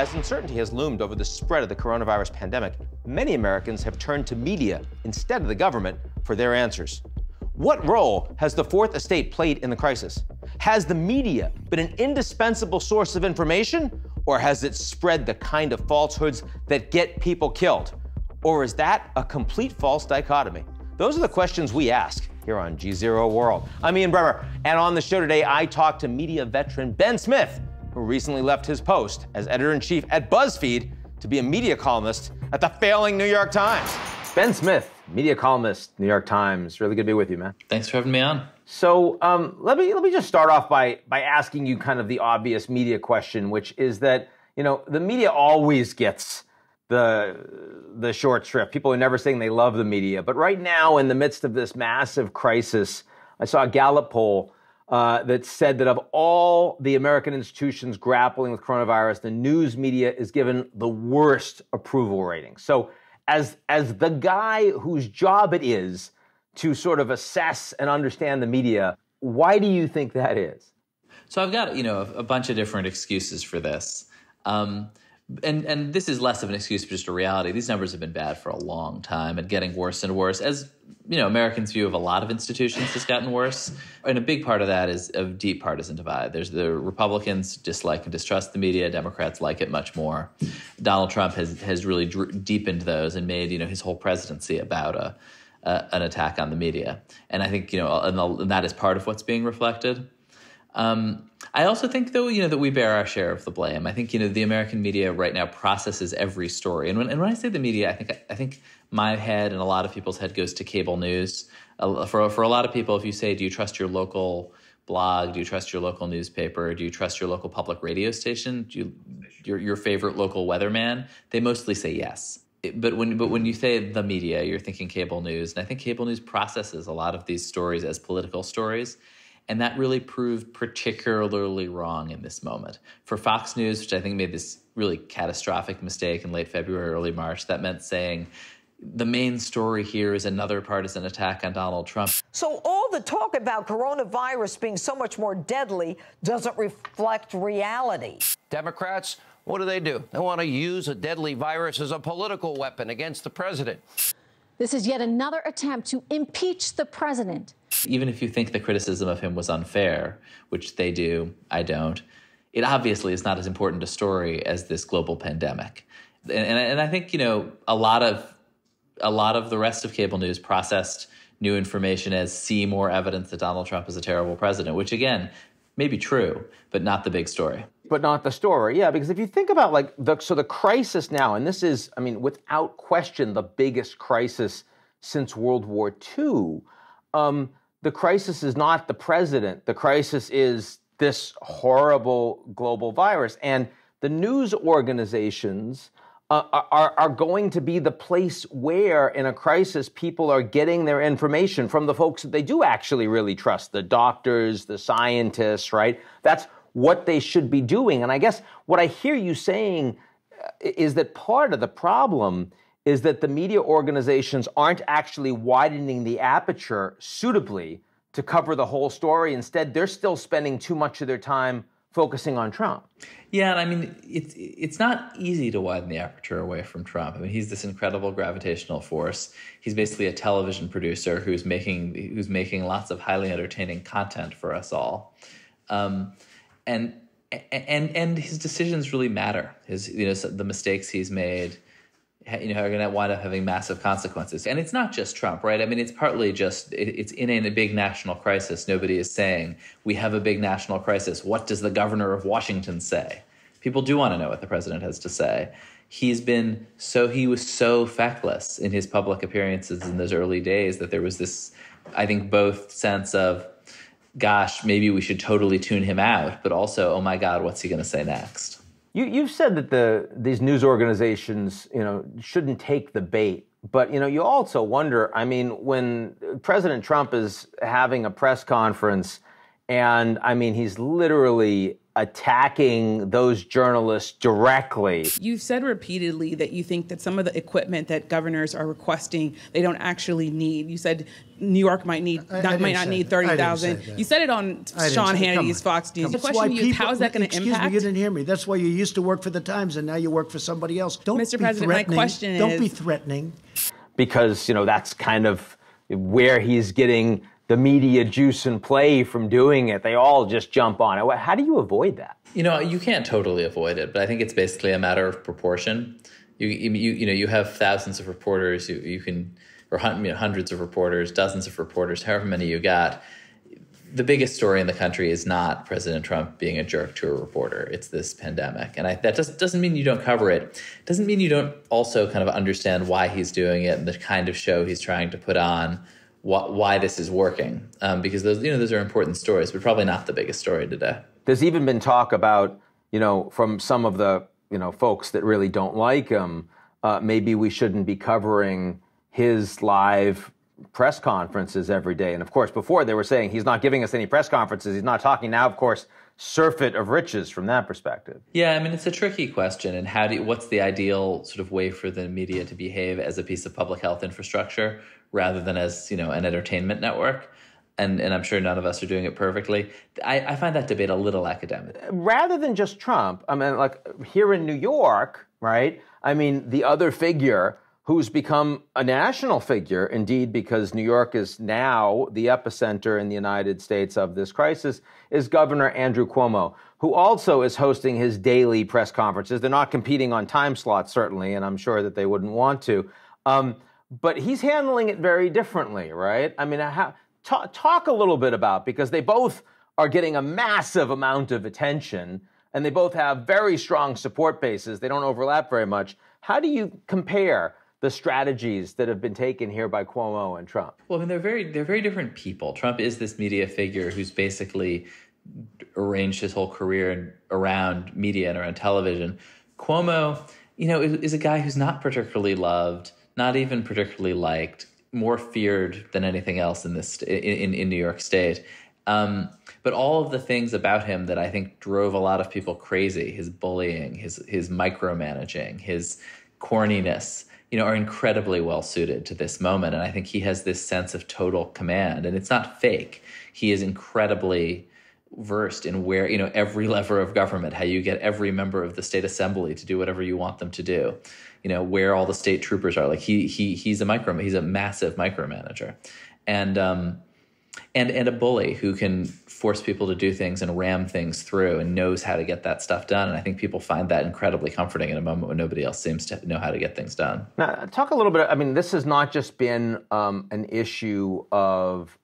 As uncertainty has loomed over the spread of the coronavirus pandemic, many Americans have turned to media instead of the government for their answers. What role has the Fourth Estate played in the crisis? Has the media been an indispensable source of information, or has it spread the kind of falsehoods that get people killed? Or is that a complete false dichotomy? Those are the questions we ask here on GZERO World. I'm Ian Bremmer, and on the show today, I talk to media veteran Ben Smith, who recently left his post as editor-in-chief at BuzzFeed to be a media columnist at the failing New York Times. Ben Smith, media columnist, New York Times. Really good to be with you, man. Thanks for having me on. So let me just start off by asking you kind of the obvious media question, which is that, you know, the media always gets the short shrift. People are never saying they love the media. But right now, in the midst of this massive crisis, I saw a Gallup poll that said that of all the American institutions grappling with coronavirus, the news media is given the worst approval rating. So as the guy whose job it is to sort of assess and understand the media, why do you think that is? So I've got, a bunch of different excuses for this. And this is less of an excuse, but just a reality. These numbers have been bad for a long time and getting worse and worse. As Americans' view of a lot of institutions has gotten worse. And a big part of that is a deep partisan divide. There's the Republicans dislike and distrust the media. Democrats like it much more. Donald Trump has really deepened those and made, his whole presidency about an attack on the media. And I think, and that is part of what's being reflected. I also think, though, that we bear our share of the blame. I think, the American media right now processes every story. And when I say the media, I think my head and a lot of people's head goes to cable news. For a lot of people, if you say, do you trust your local blog? Do you trust your local newspaper? Do you trust your local public radio station? Your favorite local weatherman? They mostly say yes. But when you say the media, you're thinking cable news. And I think cable news processes a lot of these stories as political stories. And that really proved particularly wrong in this moment. For Fox News, which I think made this really catastrophic mistake in late February, early March, that meant saying the main story here is another partisan attack on Donald Trump. So all the talk about coronavirus being so much more deadly doesn't reflect reality. Democrats, what do? They want to use a deadly virus as a political weapon against the president. This is yet another attempt to impeach the president. Even if you think the criticism of him was unfair, which they do, I don't, it obviously is not as important a story as this global pandemic. And I think, a lot of the rest of cable news processed new information as see more evidence that Donald Trump is a terrible president, which, again, may be true, but not the big story. But not the story, yeah, because if you think about the crisis now, and this is, without question, the biggest crisis since World War II, the crisis is not the president. The crisis is this horrible global virus. And the news organizations are going to be the place where, in a crisis, people are getting their information from the folks that they do actually really trust, the doctors, the scientists, right? That's what they should be doing. And I guess what I hear you saying is that part of the problem is that the media organizations aren't actually widening the aperture suitably to cover the whole story. Instead, they're still spending too much of their time focusing on Trump. Yeah, and it's not easy to widen the aperture away from Trump. He's this incredible gravitational force. He's basically a television producer who's making lots of highly entertaining content for us all. And his decisions really matter. The mistakes he's made, are going to wind up having massive consequences. And it's not just Trump, right? It's partly just, it's in a big national crisis. Nobody is saying, we have a big national crisis. What does the governor of Washington say? People do want to know what the president has to say. He was so feckless in his public appearances in those early days that there was this, I think, both sense of, gosh, maybe we should totally tune him out, but also, oh my God, what's he going to say next? You've said that these news organizations, shouldn't take the bait. But, you also wonder, when President Trump is having a press conference and, he's literally attacking those journalists directly. You've said repeatedly that you think that some of the equipment that governors are requesting, they don't actually need. You said New York might not need 30,000. You said it on Sean Hannity's Fox News. The question to you is, how is that going to impact? Excuse me, you didn't hear me. That's why you used to work for the Times and now you work for somebody else. Don't Mr. President, my question is... Don't be threatening. Because, that's kind of where he's getting the media juice and play from doing it. They all just jump on it. How do you avoid that? You can't totally avoid it, but I think it's basically a matter of proportion. You have thousands of reporters, or hundreds of reporters, dozens of reporters, however many you got. The biggest story in the country is not President Trump being a jerk to a reporter. It's this pandemic. And that doesn't mean you don't cover it. It doesn't mean you don't also kind of understand why he's doing it and the kind of show he's trying to put on, why this is working. Because those are important stories, but probably not the biggest story today. There's even been talk about, from some of the, folks that really don't like him, maybe we shouldn't be covering his live press conferences every day. And of course, before they were saying he's not giving us any press conferences. He's not talking now, of course, surfeit of riches from that perspective. Yeah, it's a tricky question. And what's the ideal sort of way for the media to behave as a piece of public health infrastructure rather than as, an entertainment network? And I'm sure none of us are doing it perfectly. I find that debate a little academic. Rather than just Trump, here in New York, right? The other figure who's become a national figure, indeed, because New York is now the epicenter in the United States of this crisis, is Governor Andrew Cuomo, who also is hosting his daily press conferences. They're not competing on time slots, certainly, and I'm sure that they wouldn't want to. But he's handling it very differently, right? Talk a little bit about, because they both are getting a massive amount of attention, and they both have very strong support bases. They don't overlap very much. How do you compare the strategies that have been taken here by Cuomo and Trump? Well, they're very different people. Trump is this media figure who's basically arranged his whole career around media and around television. Cuomo, is a guy who's not particularly loved, not even particularly liked, more feared than anything else in New York State. But all of the things about him that I think drove a lot of people crazy, his bullying, his micromanaging, his corniness, are incredibly well suited to this moment. And I think he has this sense of total command, and it's not fake. He is incredibly versed in where, every lever of government, how you get every member of the state assembly to do whatever you want them to do, where all the state troopers are. He's a massive micromanager, and a bully who can force people to do things and ram things through and knows how to get that stuff done. And I think people find that incredibly comforting in a moment when nobody else seems to know how to get things done. Now, talk a little bit, this has not just been an issue of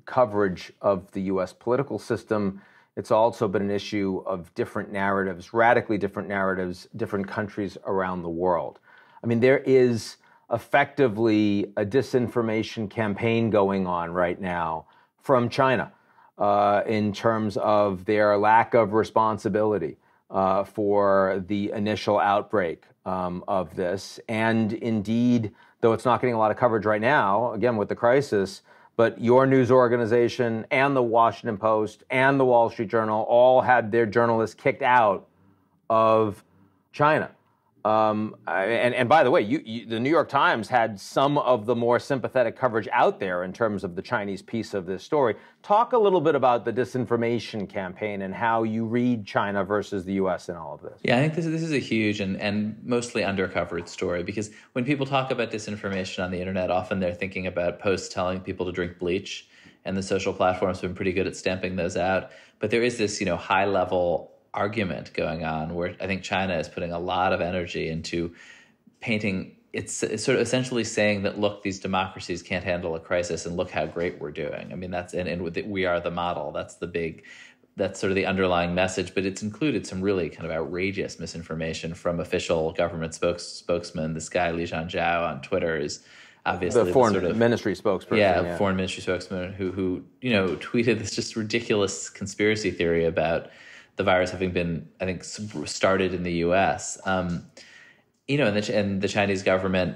coverage of the U.S. political system. It's also been an issue of different narratives, radically different narratives, different countries around the world. There is effectively a disinformation campaign going on right now from China in terms of their lack of responsibility for the initial outbreak of this. And indeed, though it's not getting a lot of coverage right now, again, with the crisis, but your news organization and the Washington Post and the Wall Street Journal all had their journalists kicked out of China. And by the way, the New York Times had some of the more sympathetic coverage out there in terms of the Chinese piece of this story. Talk a little bit about the disinformation campaign and how you read China versus the U.S. in all of this. Yeah, I think this is a huge and mostly undercovered story, because when people talk about disinformation on the internet, often they're thinking about posts telling people to drink bleach, and the social platforms have been pretty good at stamping those out. But there is this, high-level argument going on where I think China is putting a lot of energy into painting. It's sort of essentially saying that, look, these democracies can't handle a crisis, and look how great we're doing. We are the model. That's sort of the underlying message. But it's included some really kind of outrageous misinformation from official government spokesman. This guy Li Zhangjiao on Twitter is obviously the foreign ministry spokesperson. Foreign ministry spokesman who tweeted this just ridiculous conspiracy theory about the virus having been, I think, started in the U.S. And the Chinese government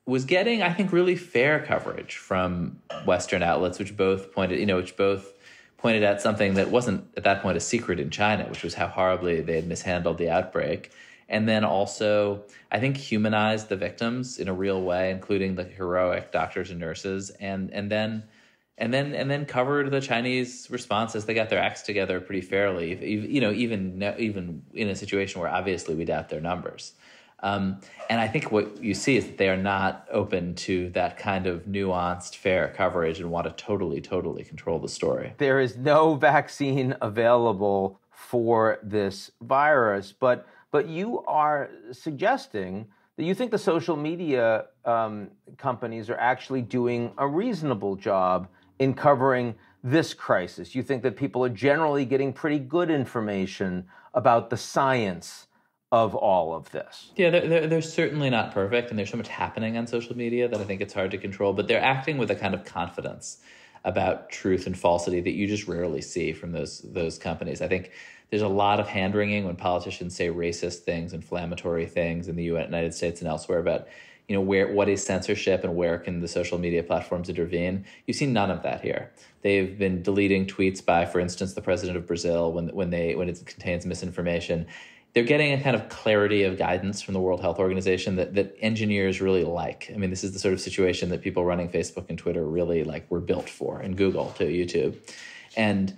was getting, I think, really fair coverage from Western outlets, which both pointed pointed out something that wasn't at that point a secret in China, which was how horribly they had mishandled the outbreak. And then also, I think, humanized the victims in a real way, including the heroic doctors and nurses, and then covered the Chinese response as they got their acts together pretty fairly, even in a situation where obviously we doubt their numbers. And I think what you see is that they are not open to that kind of nuanced, fair coverage and want to totally control the story. There is no vaccine available for this virus, but you are suggesting that you think the social media companies are actually doing a reasonable job in covering this crisis. You think that people are generally getting pretty good information about the science of all of this. Yeah, they're certainly not perfect, and there's so much happening on social media that I think it's hard to control, but they're acting with a kind of confidence about truth and falsity that you just rarely see from those companies. I think there's a lot of hand-wringing when politicians say racist things, inflammatory things in the United States and elsewhere about what is censorship and where can the social media platforms intervene. You see none of that here. They've been deleting tweets by, for instance, the president of Brazil when it contains misinformation. They're getting a kind of clarity of guidance from the World Health Organization that engineers really like. I mean, this is the sort of situation that people running Facebook and Twitter really were built for, and Google to YouTube. And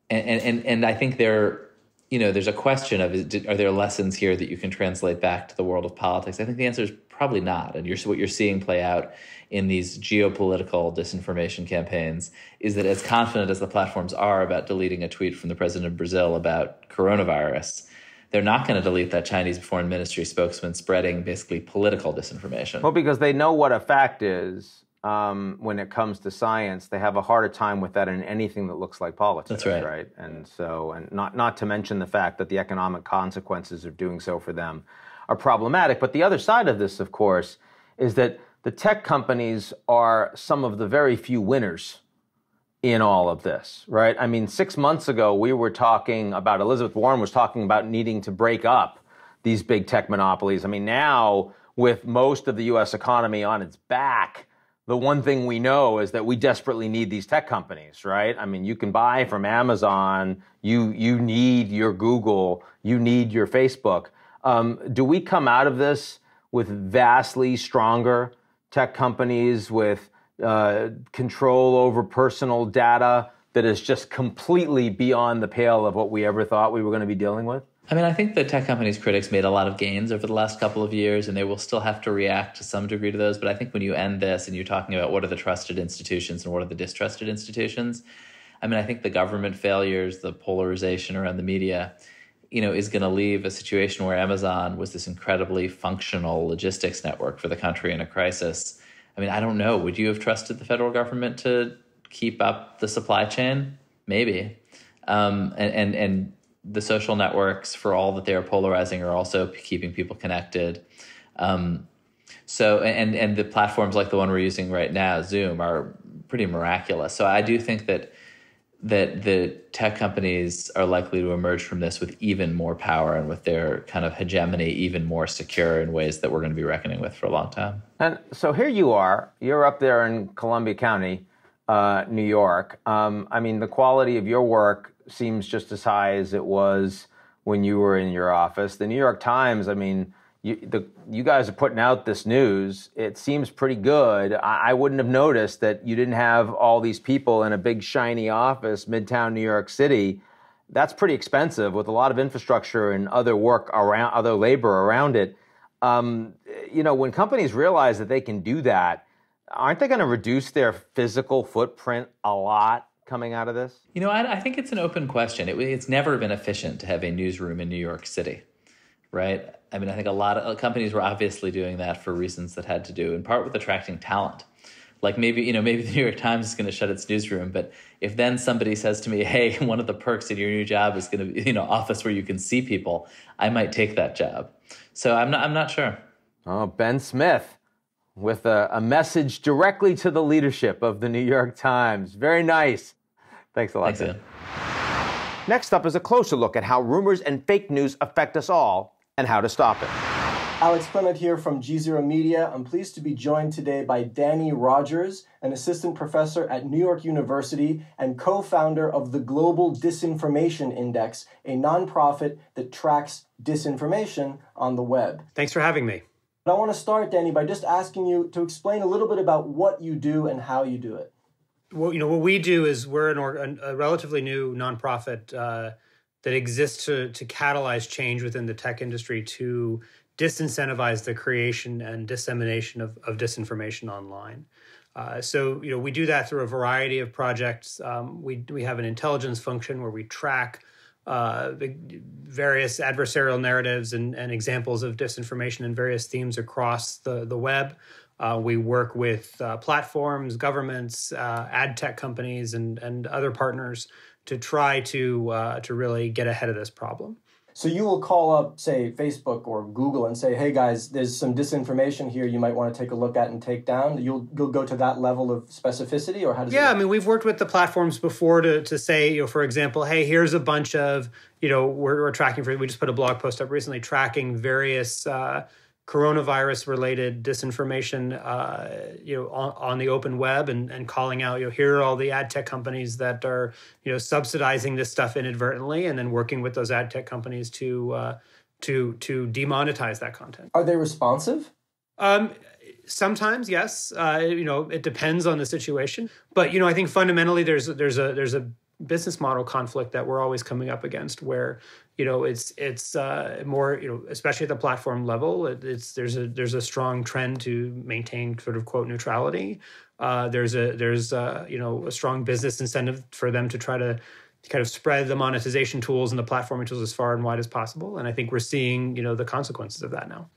I think there's a question of, are there lessons here that you can translate back to the world of politics? I think the answer is probably not. And what you're seeing play out in these geopolitical disinformation campaigns is that as confident as the platforms are about deleting a tweet from the president of Brazil about coronavirus, they're not going to delete that Chinese foreign ministry spokesman spreading basically political disinformation. Well, because they know what a fact is. When it comes to science, they have a harder time with that in anything that looks like politics. That's right. And not to mention the fact that the economic consequences of doing so for them are problematic. But the other side of this, of course, is that the tech companies are some of the very few winners in all of this, right? I mean, 6 months ago, we were talking about, Elizabeth Warren was talking about needing to break up these big tech monopolies. I mean, now with most of the U.S. economy on its back, the one thing we know is that we desperately need these tech companies, right? I mean, you can buy from Amazon, you need your Google, you need your Facebook. Do we come out of this with vastly stronger tech companies with control over personal data that is just completely beyond the pale of what we ever thought we were going to be dealing with? I mean, I think the tech companies' critics made a lot of gains over the last couple of years, and they will still have to react to some degree to those. But I think when you end this and you're talking about what are the trusted institutions and what are the distrusted institutions, I mean, I think the government failures, the polarization around the media, is going to leave a situation where Amazon was this incredibly functional logistics network for the country in a crisis. I mean, I don't know. Would you have trusted the federal government to keep up the supply chain? Maybe. And the social networks, for all that they are polarizing, are also keeping people connected. So the platforms like the one we're using right now, Zoom, are pretty miraculous. So I do think that the tech companies are likely to emerge from this with even more power and with their kind of hegemony even more secure in ways that we're going to be reckoning with for a long time. And so here you are. You're up there in Columbia County, New York. I mean, the quality of your work seems just as high as it was when you were in your office. The New York Times, I mean, you guys are putting out this news. It seems pretty good. I wouldn't have noticed that you didn't have all these people in a big shiny office, Midtown New York City. That's pretty expensive with a lot of infrastructure and other labor around it. When companies realize that they can do that, aren't they going to reduce their physical footprint a lot coming out of this? I think it's an open question. It's never been efficient to have a newsroom in New York City, right? I mean, I think a lot of companies were obviously doing that for reasons that had to do in part with attracting talent. Like maybe the New York Times is going to shut its newsroom, but if then somebody says to me, hey, one of the perks of your new job is going to be, office where you can see people, I might take that job. So I'm not sure. Oh, Ben Smith with a message directly to the leadership of the New York Times. Very nice. Thanks a lot. Thanks, Ian. Next up is a closer look at how rumors and fake news affect us all and how to stop it. Alex Kliment here from GZERO Media. I'm pleased to be joined today by Danny Rogers, an assistant professor at New York University and co-founder of the Global Disinformation Index, a nonprofit that tracks disinformation on the web. Thanks for having me. I want to start, Danny, by just asking you to explain a little bit about what you do and how you do it. Well, what we do is we're a relatively new nonprofit that exists to catalyze change within the tech industry to disincentivize the creation and dissemination of disinformation online. So we do that through a variety of projects. We have an intelligence function where we track various adversarial narratives and examples of disinformation in various themes across the web. We work with platforms, governments, ad tech companies, and other partners to try to really get ahead of this problem. So you will call up, say, Facebook or Google and say, hey, guys, there's some disinformation here you might want to take a look at and take down. You'll go to that level of specificity, or how does it work? I mean, we've worked with the platforms before to say, for example, hey, here's a bunch of, we're tracking we just put a blog post up recently tracking various coronavirus-related disinformation, on the open web, and calling out, here are all the ad tech companies that are, subsidizing this stuff inadvertently, and then working with those ad tech companies to demonetize that content. Are they responsive? Sometimes, yes. It depends on the situation, but I think fundamentally there's a business model conflict that we're always coming up against, where it's more, especially at the platform level, there's a strong trend to maintain sort of quote neutrality. There's a strong business incentive for them to try to kind of spread the monetization tools and the platforming tools as far and wide as possible, and I think we're seeing the consequences of that now.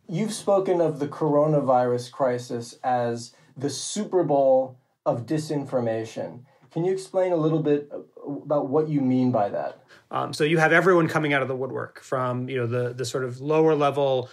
You've spoken of the coronavirus crisis as the Super Bowl of disinformation. Can you explain a little bit about what you mean by that? So you have everyone coming out of the woodwork, from the sort of lower level,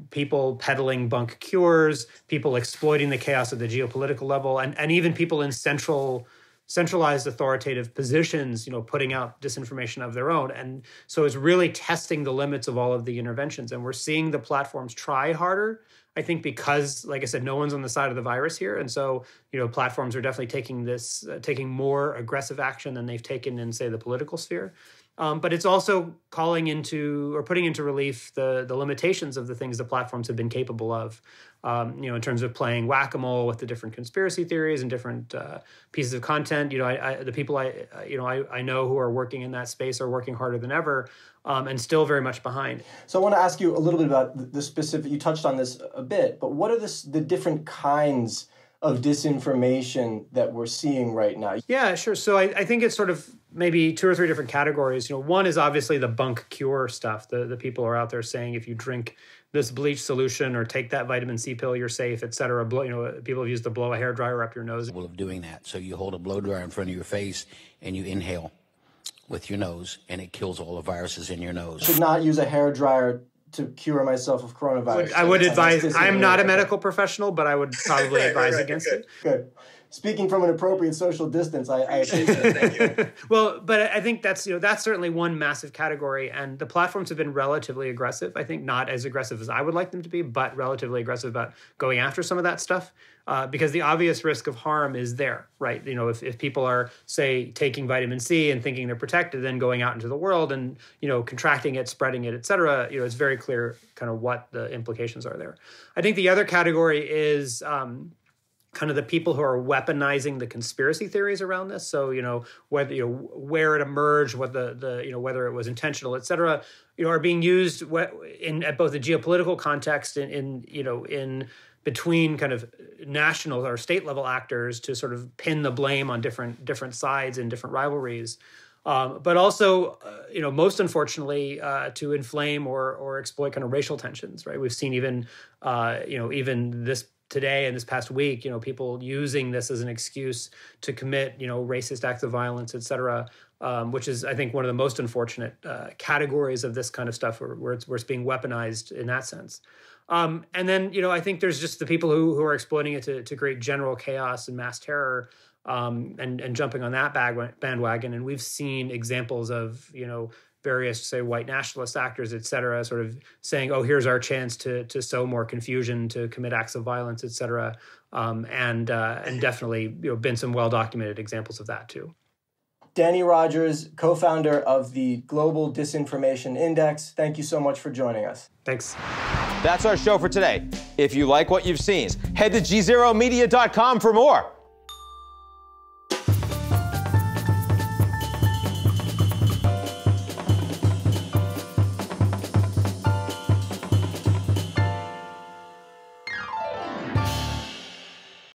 people peddling bunk cures, people exploiting the chaos at the geopolitical level, and even people in centralized authoritative positions, putting out disinformation of their own. And so it's really testing the limits of all of the interventions. And we're seeing the platforms try harder, I think, because, like I said, no one's on the side of the virus here. And so, platforms are definitely taking more aggressive action than they've taken in, say, the political sphere. But it's also putting into relief the limitations of the things the platforms have been capable of, in terms of playing whack-a-mole with the different conspiracy theories and different pieces of content. The people I know who are working in that space are working harder than ever, and still very much behind. So I want to ask you a little bit about the specific, you touched on this a bit, but what are the different kinds of disinformation that we're seeing right now? Yeah, sure. So I think it's sort of maybe 2 or 3 different categories. One is obviously the bunk cure stuff. The people are out there saying if you drink this bleach solution or take that vitamin C pill, you're safe, et cetera. People have used to blow a hairdryer up your nose. Of doing that. So you hold a blow dryer in front of your face and you inhale with your nose, and it kills all the viruses in your nose. Should not use a hairdryer to cure myself of coronavirus. I would advise, I'm not a medical professional, but I would probably advise against it. Good. Speaking from an appropriate social distance, I appreciate it. Thank you. Well, but I think that's certainly one massive category, and the platforms have been relatively aggressive. I think not as aggressive as I would like them to be, but relatively aggressive about going after some of that stuff, because the obvious risk of harm is there, right? If people are, say, taking vitamin C and thinking they're protected, then going out into the world and contracting it, spreading it, et cetera, it's very clear kind of what the implications are there. I think the other category is kind of the people who are weaponizing the conspiracy theories around this. So, whether, where it emerged, what whether it was intentional, et cetera, are being used at both the geopolitical context in between kind of national or state level actors to sort of pin the blame on different sides and different rivalries. But also, most unfortunately, to inflame or exploit kind of racial tensions, right? We've seen even this today and this past week, people using this as an excuse to commit, racist acts of violence, et cetera, which is, I think, one of the most unfortunate categories of this kind of stuff where it's being weaponized in that sense. And then, I think there's just the people who are exploiting it to create general chaos and mass terror, and jumping on that bandwagon. And we've seen examples of, various, say, white nationalist actors, et cetera, sort of saying, oh, here's our chance to sow more confusion, to commit acts of violence, et cetera. And definitely been some well-documented examples of that, too. Danny Rogers, co-founder of the Global Disinformation Index, thank you so much for joining us. Thanks. That's our show for today. If you like what you've seen, head to GZEROmedia.com for more.